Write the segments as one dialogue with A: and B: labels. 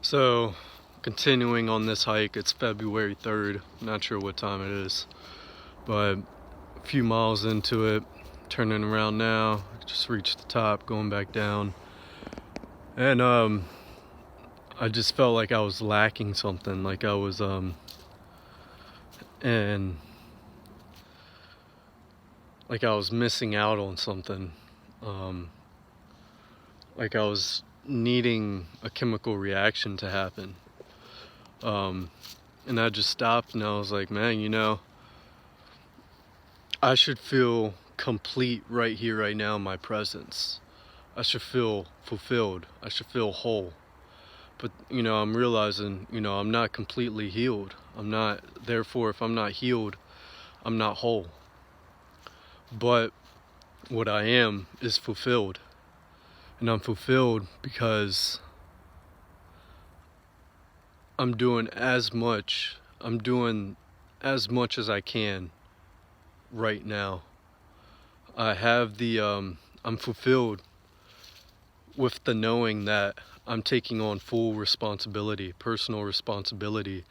A: So, continuing on this hike, it's February 3rd. Not sure what time it is, but a few miles into it, turning around now, just reached the top, going back down. And I just felt like I was lacking something, like I was and like I was missing out on something. Um like I was needing a chemical reaction to happen. And I just stopped and I was like, man, I should feel complete right here, right now in my presence. I should feel fulfilled. I should feel whole. But, I'm realizing, I'm not completely healed. Therefore, if I'm not healed, I'm not whole. But what I am is fulfilled. And I'm fulfilled because I'm doing as much as I can right now. I'm fulfilled with the knowing that I'm taking on full responsibility, personal responsibility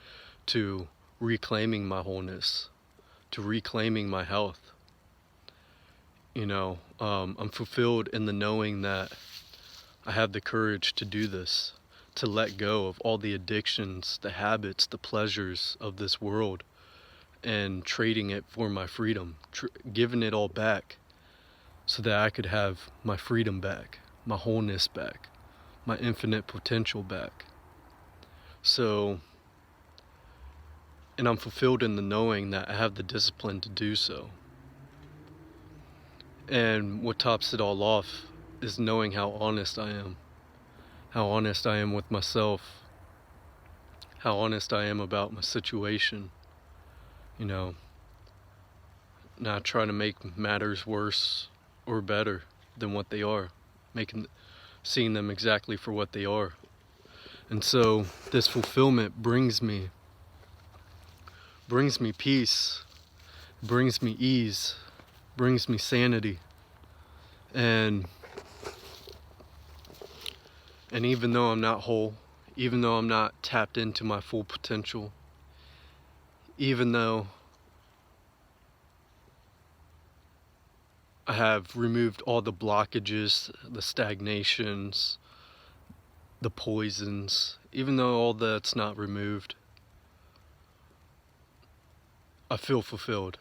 A: to reclaiming my wholeness, to reclaiming my health. I'm fulfilled in the knowing that I have the courage to do this, to let go of all the addictions, the habits, the pleasures of this world, and trading it for my freedom, giving it all back so that I could have my freedom back, my wholeness back, my infinite potential back. So, and I'm fulfilled in the knowing that I have the discipline to do so. And what tops it all off is knowing how honest I am with myself, how honest I am about my situation, not trying to make matters worse or better than what they are, seeing them exactly for what they are. And so this fulfillment brings me peace, brings me ease, brings me sanity. And even though I'm not whole, even though I'm not tapped into my full potential, even though I have removed all the blockages, the stagnations, the poisons, even though all that's not removed, I feel fulfilled.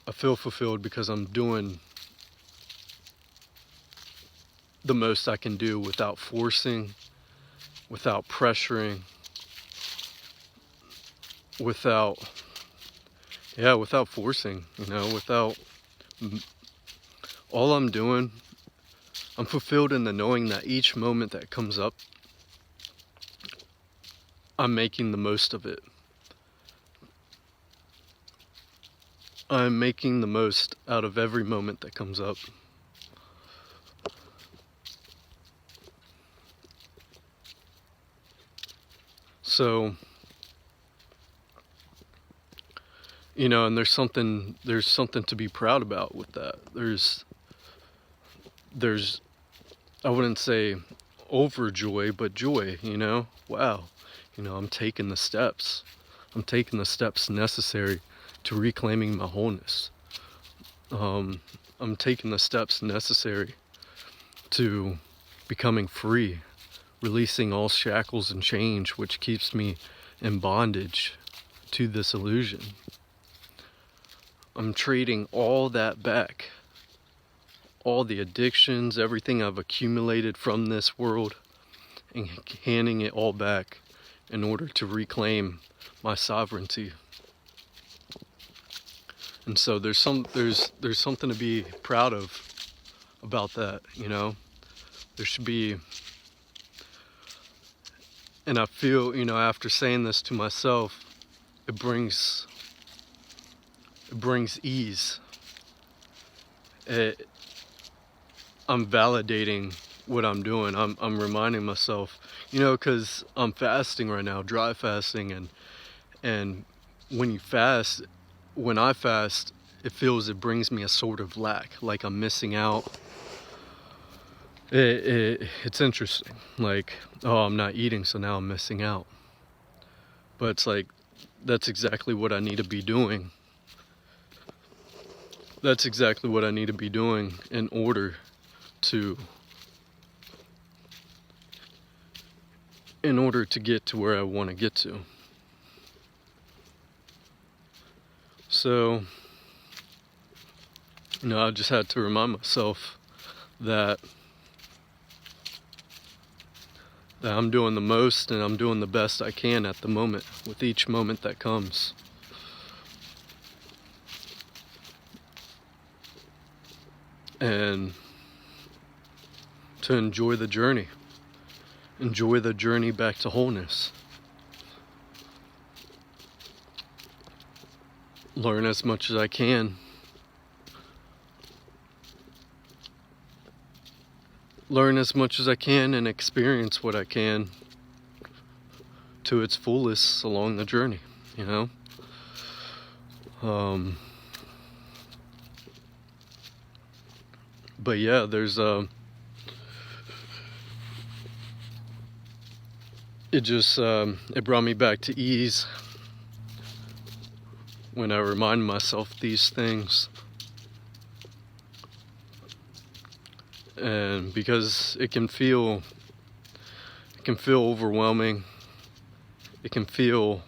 A: I feel fulfilled because I'm doing the most I can do without forcing, without pressuring, without forcing, all I'm doing, I'm fulfilled in the knowing that each moment that comes up, I'm making the most of it. I'm making the most out of every moment that comes up. So, and there's something to be proud about with that. There's I wouldn't say overjoy, but joy, wow. I'm taking the steps. I'm taking the steps necessary to reclaiming my wholeness. I'm taking the steps necessary to becoming free, releasing all shackles and chains which keeps me in bondage to this illusion. I'm trading all that back, all the addictions, everything I've accumulated from this world, and handing it all back in order to reclaim my sovereignty. And so there's something to be proud of about that, There should be, and I feel, after saying this to myself, it brings ease. I'm validating what I'm doing. I'm reminding myself, because I'm fasting right now, dry fasting, and when I fast, it brings me a sort of lack, like I'm missing out, it's interesting. Like, oh, I'm not eating, so now I'm missing out. But it's like, that's exactly what I need to be doing. That's exactly what I need to be doing in order to get to where I want to get to. So, I just had to remind myself that I'm doing the most and I'm doing the best I can at the moment with each moment that comes. And to enjoy the journey. Enjoy the journey back to wholeness. Learn as much as I can. Learn as much as I can and experience what I can to its fullest along the journey, But yeah, there's it brought me back to ease when I remind myself these things. And because it can feel overwhelming. It can feel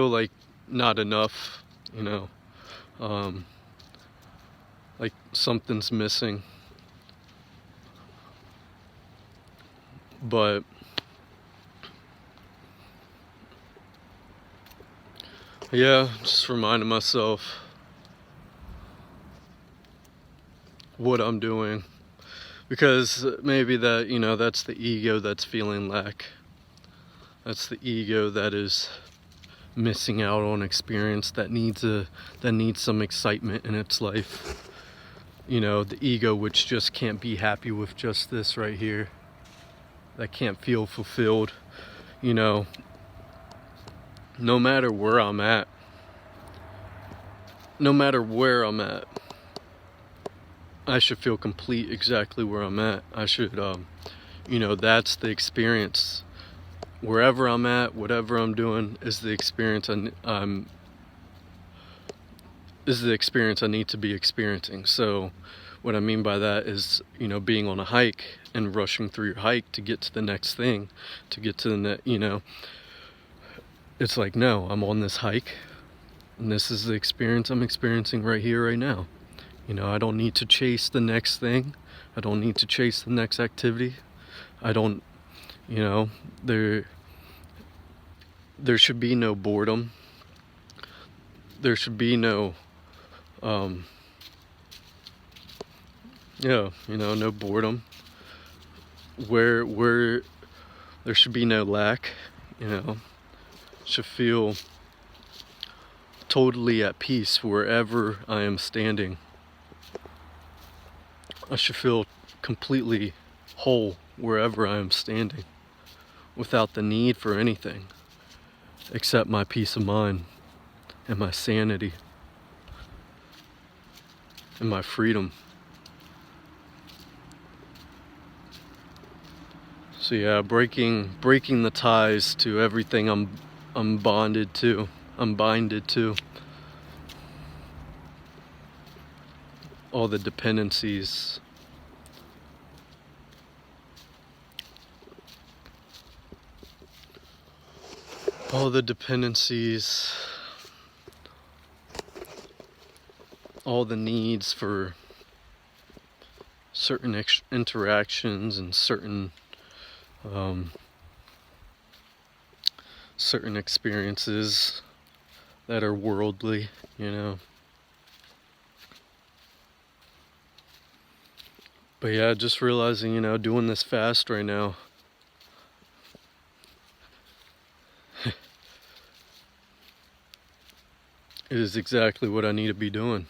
A: like not enough, like something's missing. But yeah, just reminding myself what I'm doing, because maybe that, that's the ego that's feeling lack. That's the ego that is missing out on experience, that needs some excitement in its life. The ego which just can't be happy with just this right here, that can't feel fulfilled. No matter where I'm at, I should feel complete exactly where I'm at. I should, that's the experience. Wherever I'm at, whatever I'm doing, is the experience I need to be experiencing. So what I mean by that is, being on a hike and rushing through your hike to get to the next thing, to get to the it's like, no, I'm on this hike and this is the experience I'm experiencing right here, right now. I don't need to chase the next thing. I don't need to chase the next activity. I don't, there should be no boredom. There should be no, no boredom. Where there should be no lack, should feel totally at peace wherever I am standing. I should feel completely whole wherever I am standing, without the need for anything except my peace of mind and my sanity and my freedom. So yeah, breaking the ties to everything I'm bonded to. All the dependencies. All the needs for certain interactions and certain experiences that are worldly, But yeah, just realizing, doing this fast right now, it is exactly what I need to be doing.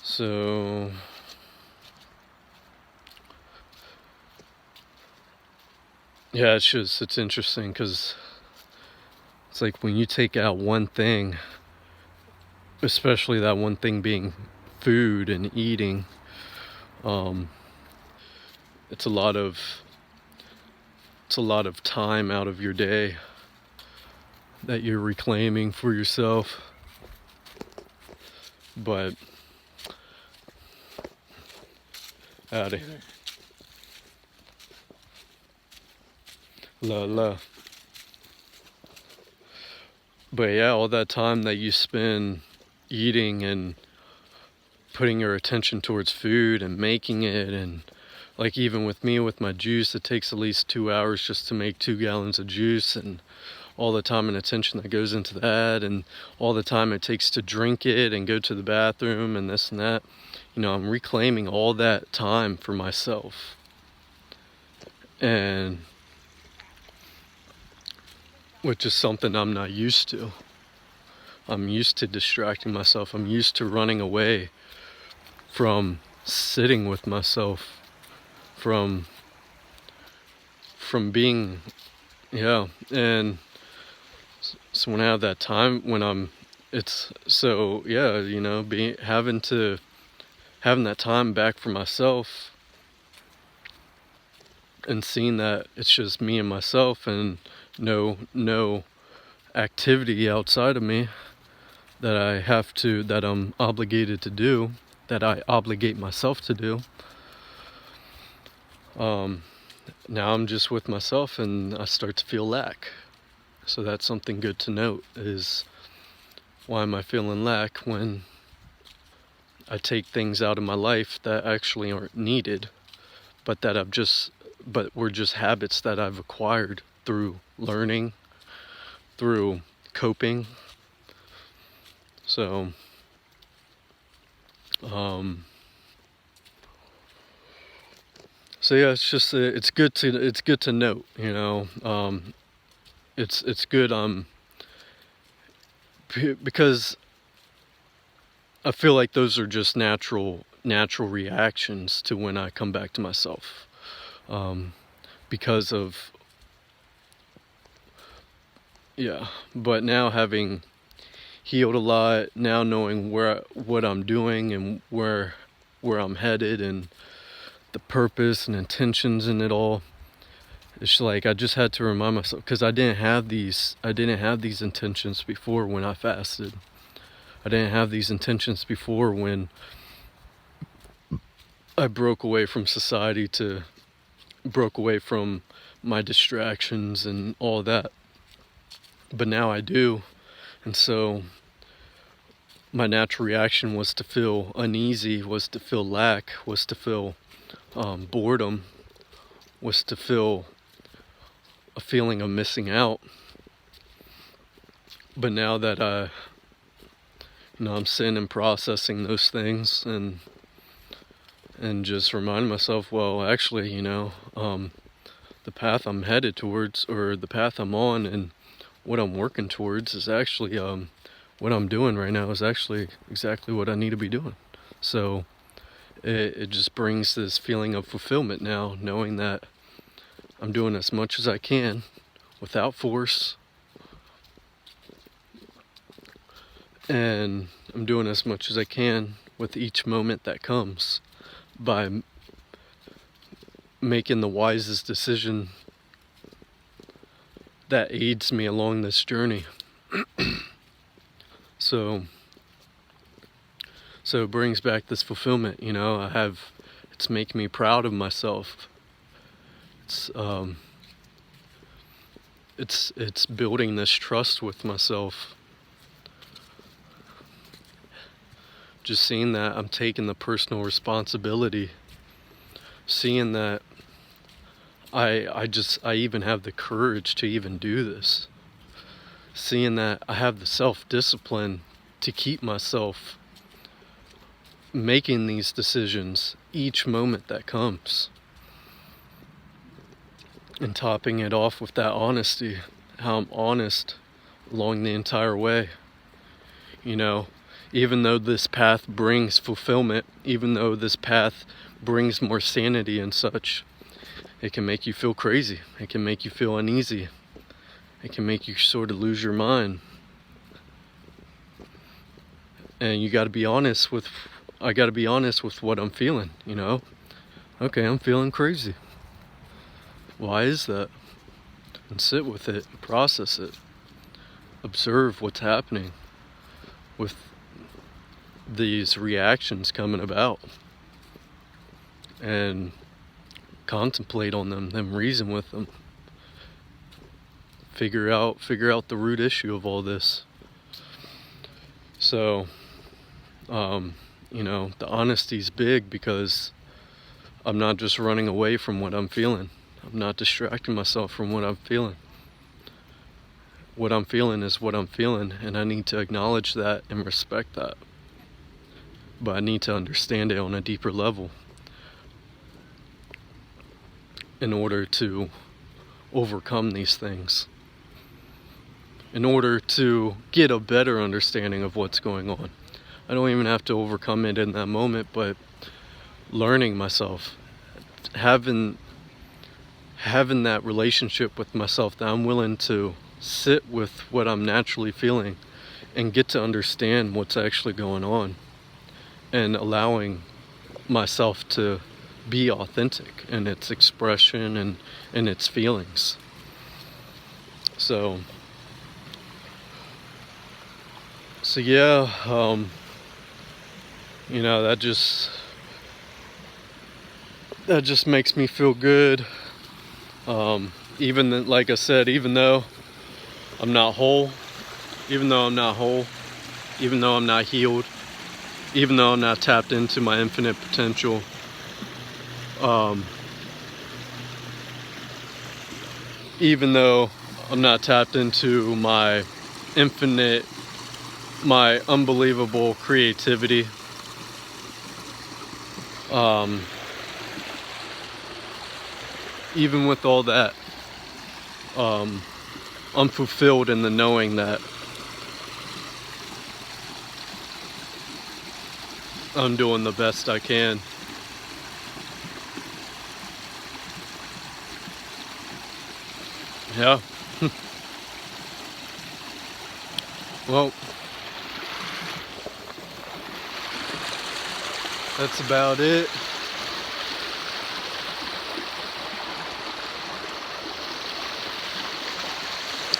A: So Yeah, it's interesting because it's like when you take out one thing, especially that one thing being food and eating, um, it's a lot of time out of your day that you're reclaiming for yourself. But howdy. La. But yeah, all that time that you spend eating and putting your attention towards food and making it, and like even with me with my juice, it takes at least 2 hours just to make 2 gallons of juice, and all the time and attention that goes into that, and all the time it takes to drink it and go to the bathroom and this and that. I'm reclaiming all that time for myself. And which is something I'm not used to. I'm used to distracting myself. I'm used to running away from sitting with myself, from being, yeah. And so when I have that time, it's so, yeah, having that time back for myself, and seeing that it's just me and myself, and no activity outside of me that I'm obligated to do, that I obligate myself to do. Now I'm just with myself, and I start to feel lack. So that's something good to note, is why am I feeling lack when I take things out of my life that actually aren't needed, but were just habits that I've acquired through learning, through coping. So yeah, it's just it's good to note, it's good because I feel like those are just natural reactions to when I come back to myself, because of, yeah. But now, having healed a lot, now knowing what I'm doing and where I'm headed, and the purpose and intentions in it all, it's like I just had to remind myself, because I didn't have these intentions before when I fasted. I didn't have these intentions before when I broke away from society, broke away from my distractions and all that. But now I do. And so my natural reaction was to feel uneasy, was to feel lack, was to feel boredom, was to feel a feeling of missing out. But now that I'm sitting and processing those things, and just reminding myself, well, actually, the path I'm headed towards, or the path I'm on, and what I'm working towards is actually, what I'm doing right now is actually exactly what I need to be doing. So it just brings this feeling of fulfillment now, knowing that I'm doing as much as I can without force, and I'm doing as much as I can with each moment that comes, by making the wisest decision that aids me along this journey. So it brings back this fulfillment, it's making me proud of myself. It's building this trust with myself. Just seeing that I'm taking the personal responsibility, seeing that I even have the courage to even do this, seeing that I have the self-discipline to keep myself making these decisions each moment that comes, and topping it off with that honesty, how I'm honest along the entire way. Even though this path brings fulfillment, even though this path brings more sanity and such, It can make you feel crazy. It can make you feel uneasy. It can make you sort of lose your mind. And you got to be honest with, I got to be honest with what I'm feeling, you know? Okay, I'm feeling crazy. Why is that? And sit with it, process it, observe what's happening with these reactions coming about, and contemplate on them, then reason with them. Figure out the root issue of all this. So, you know, the honesty's big because I'm not just running away from what I'm feeling. I'm not distracting myself from what I'm feeling. What I'm feeling is what I'm feeling, and I need to acknowledge that and respect that. But I need to understand it on a deeper level in order to overcome these things, in order to get a better understanding of what's going on. I don't even have to overcome it in that moment, but learning myself, having that relationship with myself that I'm willing to sit with what I'm naturally feeling and get to understand what's actually going on, and allowing myself to be authentic in its expression and in its feelings. So yeah, you know, that just makes me feel good. Like I said, even though I'm not whole, even though I'm not healed, even though I'm not tapped into my infinite potential, even though I'm not tapped into my unbelievable creativity, even with all that, I'm fulfilled in the knowing that I'm doing the best I can. Yeah. Well, that's about it.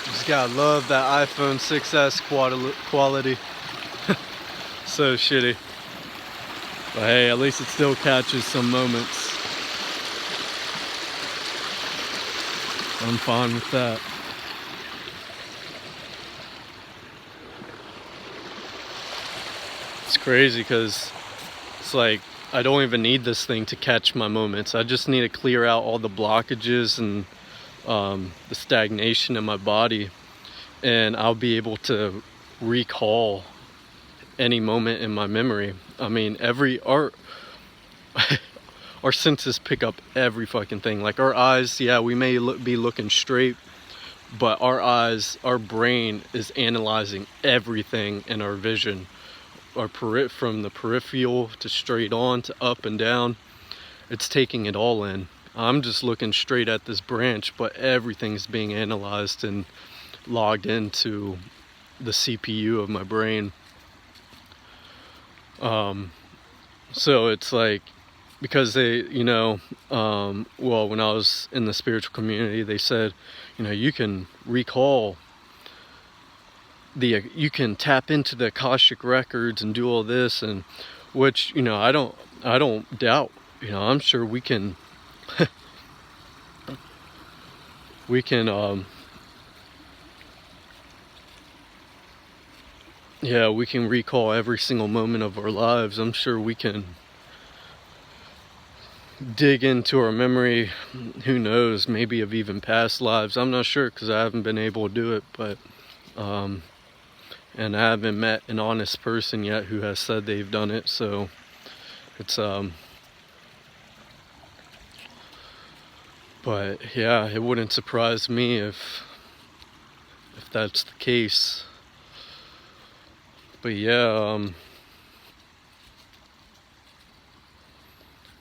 A: Just gotta love that iPhone 6S quality. So shitty. But hey, at least it still catches some moments. I'm fine with that. It's crazy because it's like I don't even need this thing to catch my moments. I just need to clear out all the blockages and the stagnation in my body, and I'll be able to recall any moment in my memory. I mean, our senses pick up every fucking thing. Like our eyes, yeah, we may be looking straight, but our brain is analyzing everything in our vision. From the peripheral to straight on to up and down, it's taking it all in. I'm just looking straight at this branch, but everything's being analyzed and logged into the CPU of my brain. So it's like, because they, you know, well, when I was in the spiritual community, they said, you know, you can recall you can tap into the Akashic records and do all this, and which, you know, I don't doubt. You know, I'm sure we can we can yeah, we can recall every single moment of our lives. I'm sure we can dig into our memory, who knows, maybe of even past lives. I'm not sure because I haven't been able to do it, but and I haven't met an honest person yet who has said they've done it, so it's but yeah, it wouldn't surprise me if that's the case. But yeah,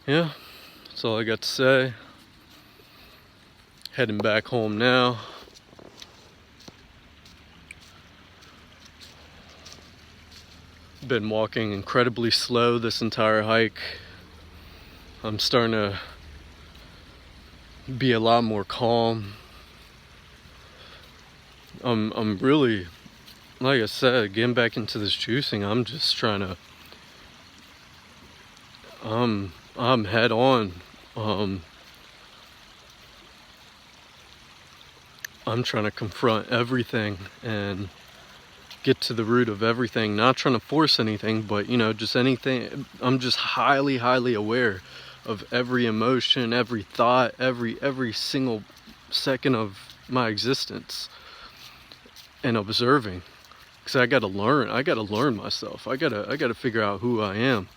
A: yeah, that's all I got to say. Heading back home now. Been walking incredibly slow this entire hike. I'm starting to be a lot more calm. I'm really, like I said, getting back into this juicing. I'm just trying to, I'm head on. I'm trying to confront everything and get to the root of everything. Not trying to force anything, but just anything. I'm just highly aware of every emotion, every thought, every single second of my existence, and observing. Because I gotta learn myself. I gotta figure out who I am.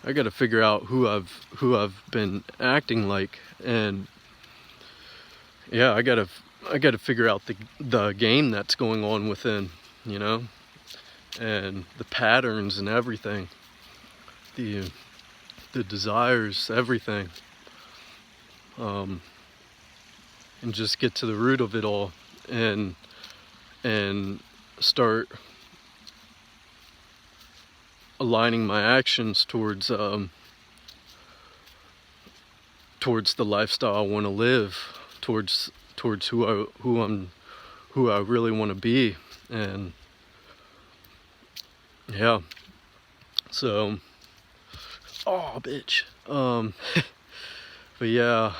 A: I gotta figure out who I've been acting like, and yeah, I gotta figure out the game that's going on within, and the patterns and everything, the desires, everything, and just get to the root of it all, and start aligning my actions towards the lifestyle I want to live, towards who I really want to be. And yeah, so bitch. But yeah,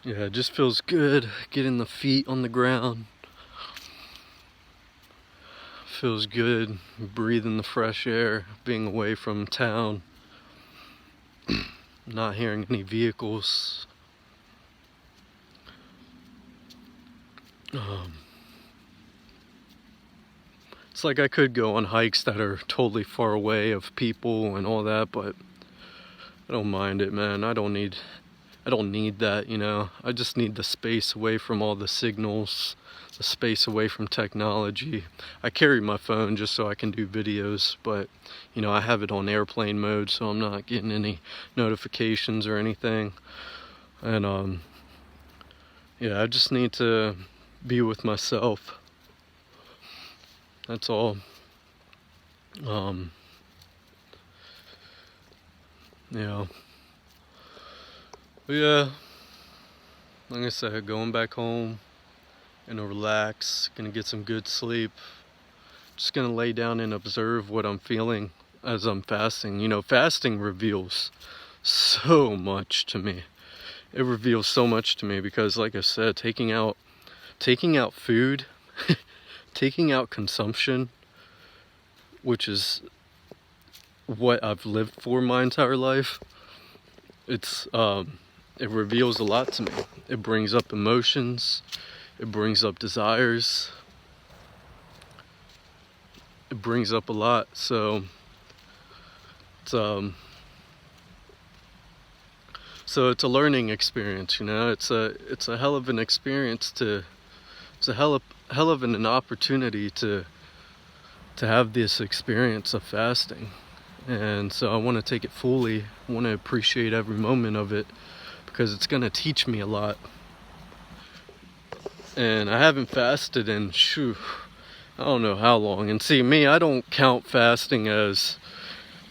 A: yeah, it just feels good getting the feet on the ground. Feels good breathing the fresh air, being away from town, not hearing any vehicles. It's like I could go on hikes that are totally far away of people and all that, but I don't mind it, man. I don't need that, I just need the space away from all the signals, the space away from technology. I carry my phone just so I can do videos, but I have it on airplane mode, so I'm not getting any notifications or anything. And yeah, I just need to be with myself. That's all. Yeah. But yeah, like I said, going back home, gonna relax, gonna get some good sleep. Just gonna lay down and observe what I'm feeling as I'm fasting. Fasting reveals so much to me. It reveals so much to me because, like I said, taking out food, taking out consumption, which is what I've lived for my entire life, it reveals a lot to me. It brings up emotions, it brings up desires, it brings up a lot. So it's a learning experience, It's a hell of an experience it's a hell of an opportunity to have this experience of fasting. And so I want to take it fully. I want to appreciate every moment of it because it's going to teach me a lot. And I haven't fasted in I don't know how long. And see, me, I don't count fasting as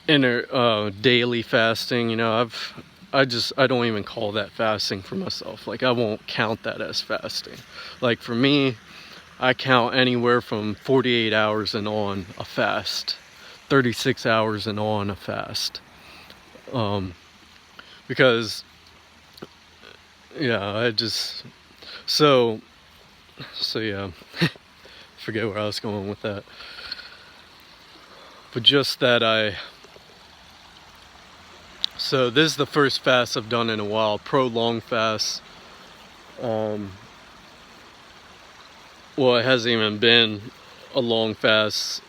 A: daily fasting. I don't even call that fasting for myself. Like, I won't count that as fasting. Like, for me, I count anywhere from 48 hours and on a fast, 36 hours and on a fast. Because, yeah, so yeah, forget where I was going with that. But just that so this is the first fast I've done in a while, prolonged fast. Well, it hasn't even been a long fast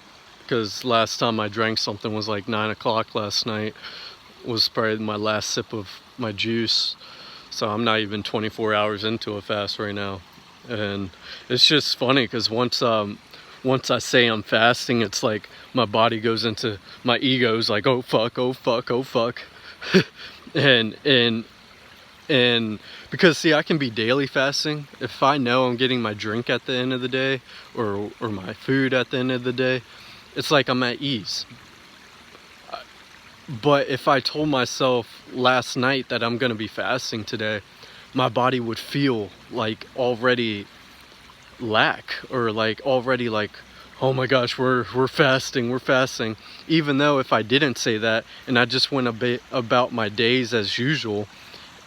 A: because last time I drank something was like 9 o'clock last night. Was probably my last sip of my juice. So I'm not even 24 hours into a fast right now. And it's just funny because once I say I'm fasting, it's like my body goes into, my ego's like, oh fuck, oh fuck, oh fuck. and because see, I can be daily fasting if I know I'm getting my drink at the end of the day, or my food at the end of the day. It's like I'm at ease. But if I told myself last night that I'm gonna be fasting today, my body would feel like already lack, or like already like, oh my gosh, we're fasting, even though if I didn't say that and I just went a bit about my days as usual,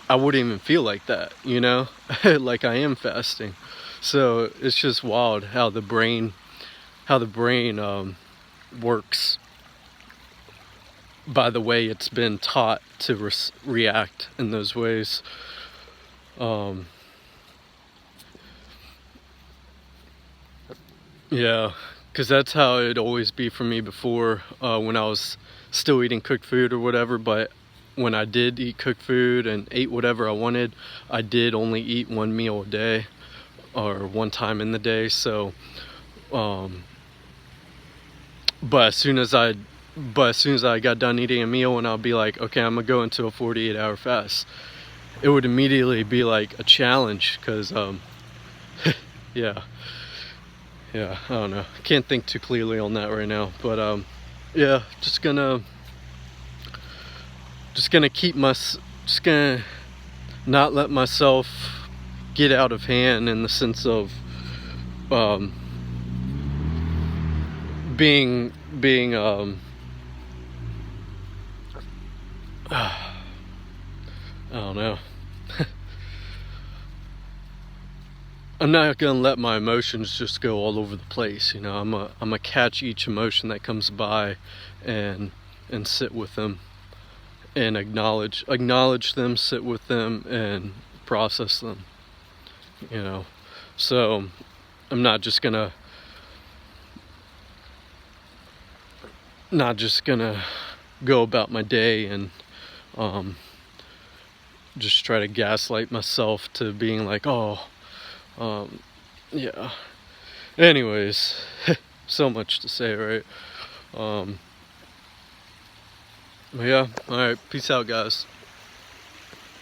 A: I wouldn't even feel like that, you know. Like I am fasting. So it's just wild how the brain works by the way it's been taught to react in those ways. Yeah, because that's how it'd always be for me before, when I was still eating cooked food or whatever. But when I did eat cooked food and ate whatever I wanted, I did only eat one meal a day, or one time in the day. So, but as soon as I got done eating a meal and I'll be like, okay, I'm gonna go into a 48-hour fast, it would immediately be like a challenge because, yeah. Yeah, I don't know. Can't think too clearly on that right now, but yeah, just gonna not let myself get out of hand in the sense of um, being I don't know. I'm not gonna let my emotions just go all over the place, you know. I'm a catch each emotion that comes by, and sit with them, and acknowledge them, sit with them, and process them, you know. So I'm not just gonna go about my day and just try to gaslight myself to being like, oh, yeah. Anyways, so much to say, right? But yeah, all right. Peace out, guys.